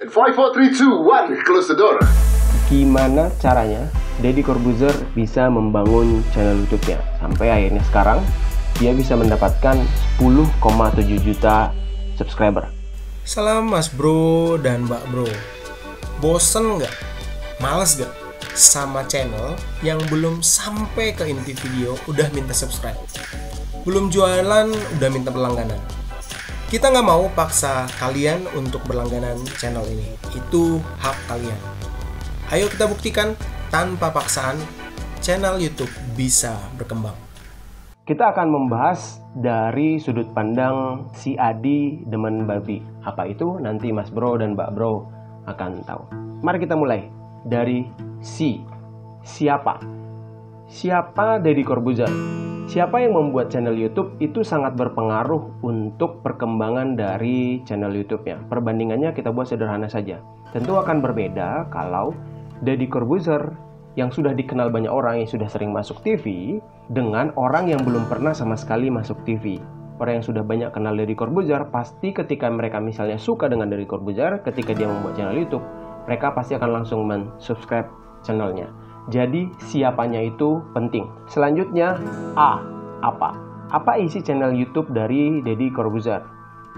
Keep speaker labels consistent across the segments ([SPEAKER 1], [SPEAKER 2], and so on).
[SPEAKER 1] In 5, 4, 3, 2, 1, close the door.
[SPEAKER 2] Gimana caranya Deddy Corbuzier bisa membangun channel YouTube-nya sampai akhirnya sekarang dia bisa mendapatkan 10,7 juta subscriber.
[SPEAKER 3] Salam mas bro dan mbak bro. Bosen nggak? Males nggak? Sama channel yang belum sampai ke inti video udah minta subscribe, belum jualan udah minta berlangganan. Kita nggak mau paksa kalian untuk berlangganan channel ini. Itu hak kalian. Ayo kita buktikan tanpa paksaan channel YouTube bisa berkembang.
[SPEAKER 2] Kita akan membahas dari sudut pandang si Adi demen babi. Apa itu? Nanti Mas Bro dan Mbak Bro akan tahu. Mari kita mulai dari siapa? Siapa Deddy Corbuzier? Siapa yang membuat channel YouTube itu sangat berpengaruh untuk perkembangan dari channel YouTube-nya. Perbandingannya kita buat sederhana saja. Tentu akan berbeda kalau Deddy Corbuzier yang sudah dikenal banyak orang, yang sudah sering masuk TV, dengan orang yang belum pernah sama sekali masuk TV. Orang yang sudah banyak kenal Deddy Corbuzier, pasti ketika mereka misalnya suka dengan Deddy Corbuzier, ketika dia membuat channel YouTube, mereka pasti akan langsung men-subscribe channelnya. Jadi siapanya itu penting. Selanjutnya apa? Apa isi channel YouTube dari Deddy Corbuzier?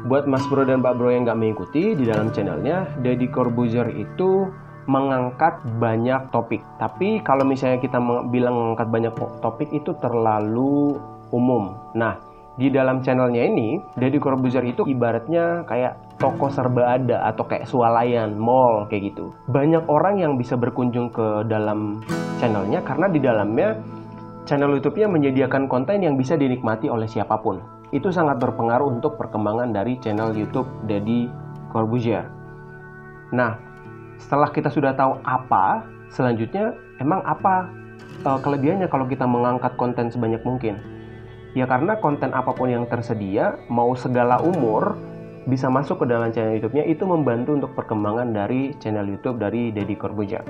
[SPEAKER 2] Buat Mas Bro dan Mbak Bro yang nggak mengikuti, di dalam channelnya Deddy Corbuzier itu mengangkat banyak topik. Tapi kalau misalnya kita bilang mengangkat banyak topik itu terlalu umum. Nah, di dalam channelnya ini Deddy Corbuzier itu ibaratnya kayak toko serba ada atau kayak swalayan, mall kayak gitu. Banyak orang yang bisa berkunjung ke dalam channelnya karena di dalamnya channel YouTube-nya menyediakan konten yang bisa dinikmati oleh siapapun. Itu sangat berpengaruh untuk perkembangan dari channel YouTube Deddy Corbuzier. Nah, setelah kita sudah tahu apa, selanjutnya emang apa kelebihannya kalau kita mengangkat konten sebanyak mungkin? Ya karena konten apapun yang tersedia, mau segala umur, bisa masuk ke dalam channel YouTube-nya, itu membantu untuk perkembangan dari channel YouTube dari Deddy Corbuzier.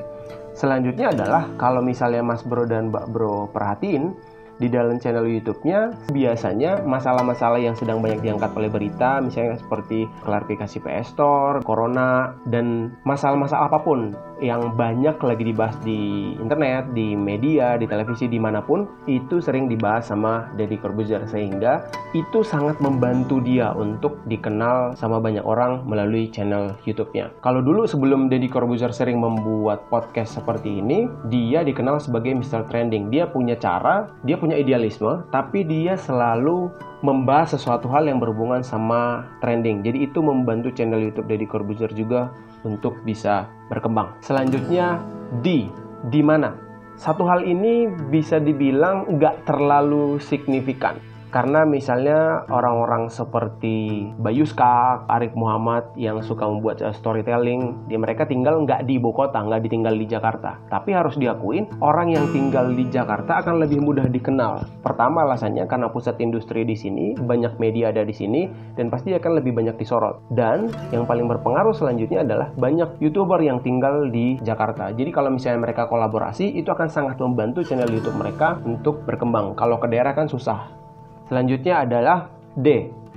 [SPEAKER 2] Selanjutnya adalah kalau misalnya Mas Bro dan Mbak Bro perhatiin, di dalam channel YouTube-nya biasanya masalah-masalah yang sedang banyak diangkat oleh berita, misalnya seperti klarifikasi PS Store, Corona, dan masalah-masalah apapun yang banyak lagi dibahas di internet, di media, di televisi, dimanapun, itu sering dibahas sama Deddy Corbuzier, sehingga itu sangat membantu dia untuk dikenal sama banyak orang melalui channel YouTube-nya. Kalau dulu sebelum Deddy Corbuzier sering membuat podcast seperti ini, dia dikenal sebagai Mr. Trending. Dia punya cara, dia punya idealisme, tapi dia selalu membahas sesuatu hal yang berhubungan sama trending. Jadi itu membantu channel YouTube Deddy Corbuzier juga untuk bisa berkembang. Selanjutnya di mana? Satu hal ini bisa dibilang nggak terlalu signifikan. Karena misalnya orang-orang seperti Bayu Skak, Arif Muhammad yang suka membuat storytelling, mereka tinggal nggak di ibu kota, nggak ditinggal di Jakarta. Tapi harus diakuin, orang yang tinggal di Jakarta akan lebih mudah dikenal. Pertama alasannya karena pusat industri di sini, banyak media ada di sini, dan pasti akan lebih banyak disorot. Dan yang paling berpengaruh selanjutnya adalah banyak YouTuber yang tinggal di Jakarta. Jadi kalau misalnya mereka kolaborasi, itu akan sangat membantu channel YouTube mereka untuk berkembang. Kalau ke daerah kan susah. Selanjutnya adalah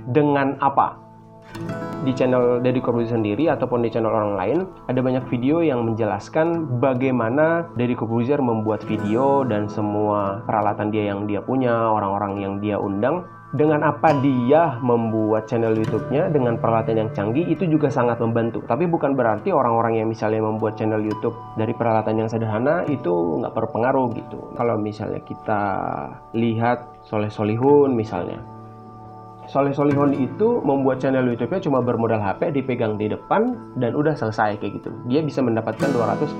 [SPEAKER 2] dengan apa? Di channel Deddy Corbuzier sendiri ataupun di channel orang lain, ada banyak video yang menjelaskan bagaimana Deddy Corbuzier membuat video dan semua peralatan dia yang dia punya, orang-orang yang dia undang. Dengan apa dia membuat channel YouTube-nya dengan peralatan yang canggih, itu juga sangat membantu. Tapi bukan berarti orang-orang yang misalnya membuat channel YouTube dari peralatan yang sederhana itu nggak berpengaruh gitu. Kalau misalnya kita lihat Soleh Solihun misalnya. Soleh Solihun itu membuat channel YouTube-nya cuma bermodal HP, dipegang di depan, dan udah selesai kayak gitu. Dia bisa mendapatkan 245.000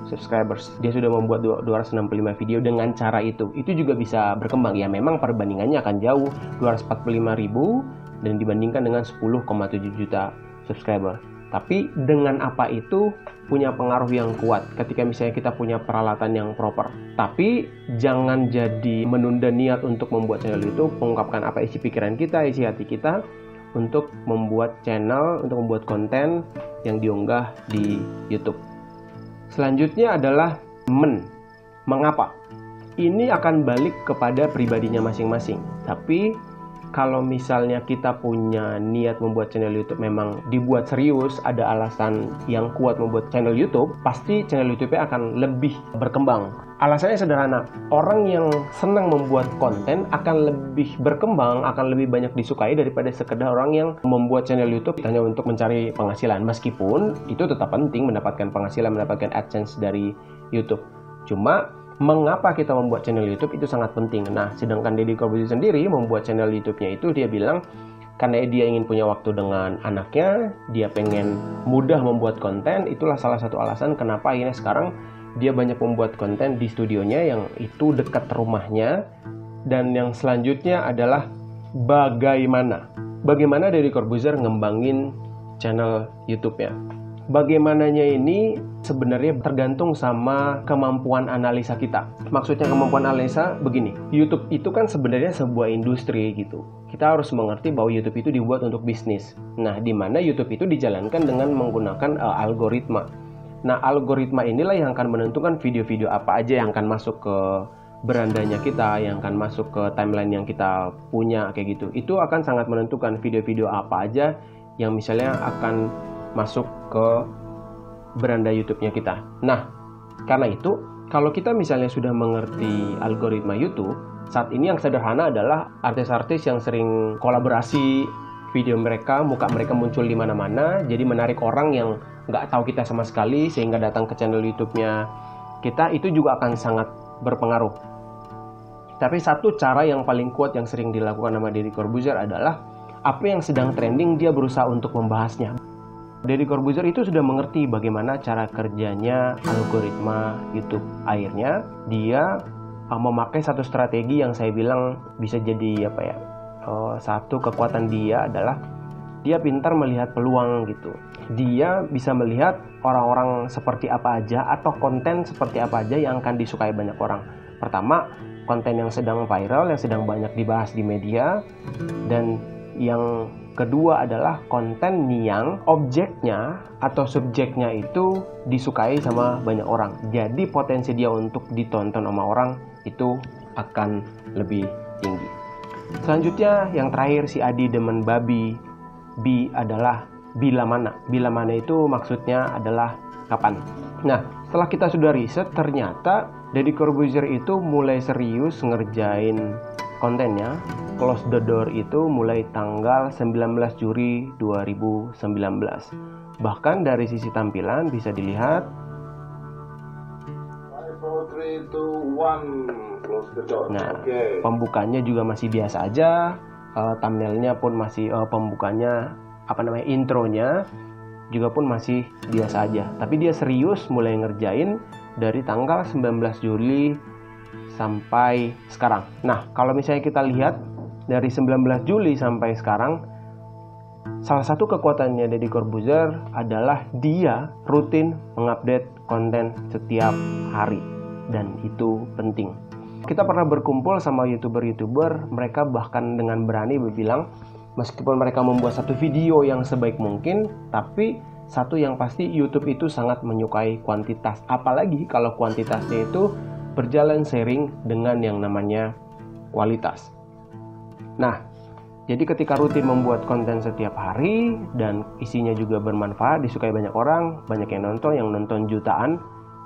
[SPEAKER 2] subscribers. Dia sudah membuat 265 video dengan cara itu. Itu juga bisa berkembang. Ya memang perbandingannya akan jauh, 245.000 dan dibandingkan dengan 10,7 juta subscriber. Tapi dengan apa itu punya pengaruh yang kuat ketika misalnya kita punya peralatan yang proper. Tapi jangan jadi menunda niat untuk membuat channel YouTube, mengungkapkan apa isi pikiran kita, isi hati kita untuk membuat channel, untuk membuat konten yang diunggah di YouTube. Selanjutnya adalah mengapa? Ini akan balik kepada pribadinya masing-masing. Tapi kalau misalnya kita punya niat membuat channel YouTube, memang dibuat serius, ada alasan yang kuat membuat channel YouTube, pasti channel YouTube-nya akan lebih berkembang. Alasannya sederhana, orang yang senang membuat konten akan lebih berkembang, akan lebih banyak disukai daripada sekedar orang yang membuat channel YouTube hanya untuk mencari penghasilan. Meskipun itu tetap penting mendapatkan penghasilan, mendapatkan AdSense dari YouTube. Cuma mengapa kita membuat channel YouTube itu sangat penting. Nah, sedangkan Deddy Corbuzier sendiri membuat channel YouTube-nya itu dia bilang karena dia ingin punya waktu dengan anaknya, dia pengen mudah membuat konten. Itulah salah satu alasan kenapa akhirnya sekarang dia banyak membuat konten di studionya yang itu dekat rumahnya. Dan yang selanjutnya adalah bagaimana Deddy Corbuzier ngembangin channel YouTube-nya. Bagaimananya ini sebenarnya tergantung sama kemampuan analisa kita. Maksudnya kemampuan analisa begini, YouTube itu kan sebenarnya sebuah industri gitu. Kita harus mengerti bahwa YouTube itu dibuat untuk bisnis. Nah, di mana YouTube itu dijalankan dengan menggunakan algoritma. Nah, algoritma inilah yang akan menentukan video-video apa aja yang akan masuk ke berandanya kita, yang akan masuk ke timeline yang kita punya kayak gitu. Itu akan sangat menentukan video-video apa aja yang misalnya akan masuk ke beranda YouTube-nya kita. Nah, karena itu, kalau kita misalnya sudah mengerti algoritma YouTube, saat ini yang sederhana adalah artis-artis yang sering kolaborasi video mereka, muka mereka muncul di mana-mana, jadi menarik orang yang nggak tahu kita sama sekali, sehingga datang ke channel YouTube-nya kita, itu juga akan sangat berpengaruh. Tapi satu cara yang paling kuat yang sering dilakukan sama Deddy Corbuzier adalah apa yang sedang trending, dia berusaha untuk membahasnya. Deddy Corbuzier itu sudah mengerti bagaimana cara kerjanya algoritma YouTube. Akhirnya dia memakai satu strategi yang saya bilang bisa jadi satu kekuatan dia adalah dia pintar melihat peluang gitu. Dia bisa melihat orang-orang seperti apa aja atau konten seperti apa aja yang akan disukai banyak orang. Pertama, konten yang sedang viral, yang sedang banyak dibahas di media, dan yang kedua adalah konten yang objeknya atau subjeknya itu disukai sama banyak orang. Jadi potensi dia untuk ditonton sama orang itu akan lebih tinggi. Selanjutnya yang terakhir, si Adi demen babi. B adalah bila mana. Bila mana itu maksudnya adalah kapan. Nah, setelah kita sudah riset, ternyata Deddy Corbuzier itu mulai serius ngerjain kontennya. Close the Door itu mulai tanggal 19 Juli 2019. Bahkan dari sisi tampilan bisa dilihat
[SPEAKER 1] 5, 4, 3, 2, 1, close the door.
[SPEAKER 2] Nah, pembukanya juga masih biasa aja. Thumbnailnya pun masih pembukanya intronya juga pun masih biasa aja. Tapi dia serius mulai ngerjain dari tanggal 19 Juli sampai sekarang. Nah, kalau misalnya kita lihat dari 19 Juli sampai sekarang, salah satu kekuatannya Deddy Corbuzier adalah dia rutin mengupdate konten setiap hari, dan itu penting. Kita pernah berkumpul sama YouTuber-YouTuber, mereka bahkan dengan berani berbilang meskipun mereka membuat satu video yang sebaik mungkin, tapi satu yang pasti YouTube itu sangat menyukai kuantitas, apalagi kalau kuantitasnya itu berjalan seiring dengan yang namanya kualitas. Nah, jadi ketika rutin membuat konten setiap hari dan isinya juga bermanfaat, disukai banyak orang, banyak yang nonton jutaan,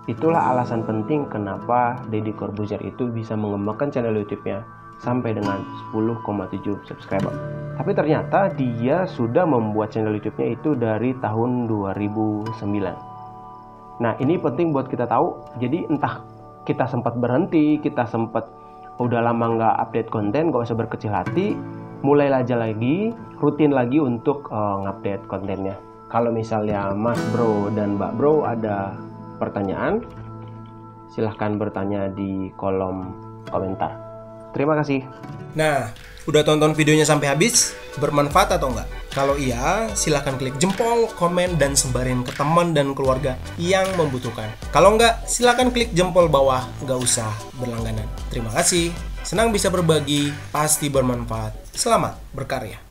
[SPEAKER 2] itulah alasan penting kenapa Deddy Corbuzier itu bisa mengembangkan channel YouTube-nya sampai dengan 10,7 subscriber. Tapi ternyata dia sudah membuat channel YouTube-nya itu dari tahun 2009. Nah, ini penting buat kita tahu. Jadi entah kita sempat berhenti, kita sempat udah lama nggak update konten, gak usah berkecil hati, mulai aja lagi, rutin lagi untuk ngupdate kontennya. Kalau misalnya Mas Bro dan Mbak Bro ada pertanyaan, silahkan bertanya di kolom komentar. Terima kasih.
[SPEAKER 3] Nah, udah tonton videonya sampai habis? Bermanfaat atau enggak? Kalau iya, silahkan klik jempol, komen, dan sebarin ke teman dan keluarga yang membutuhkan. Kalau enggak, silahkan klik jempol bawah, nggak usah berlangganan. Terima kasih. Senang bisa berbagi, pasti bermanfaat. Selamat berkarya.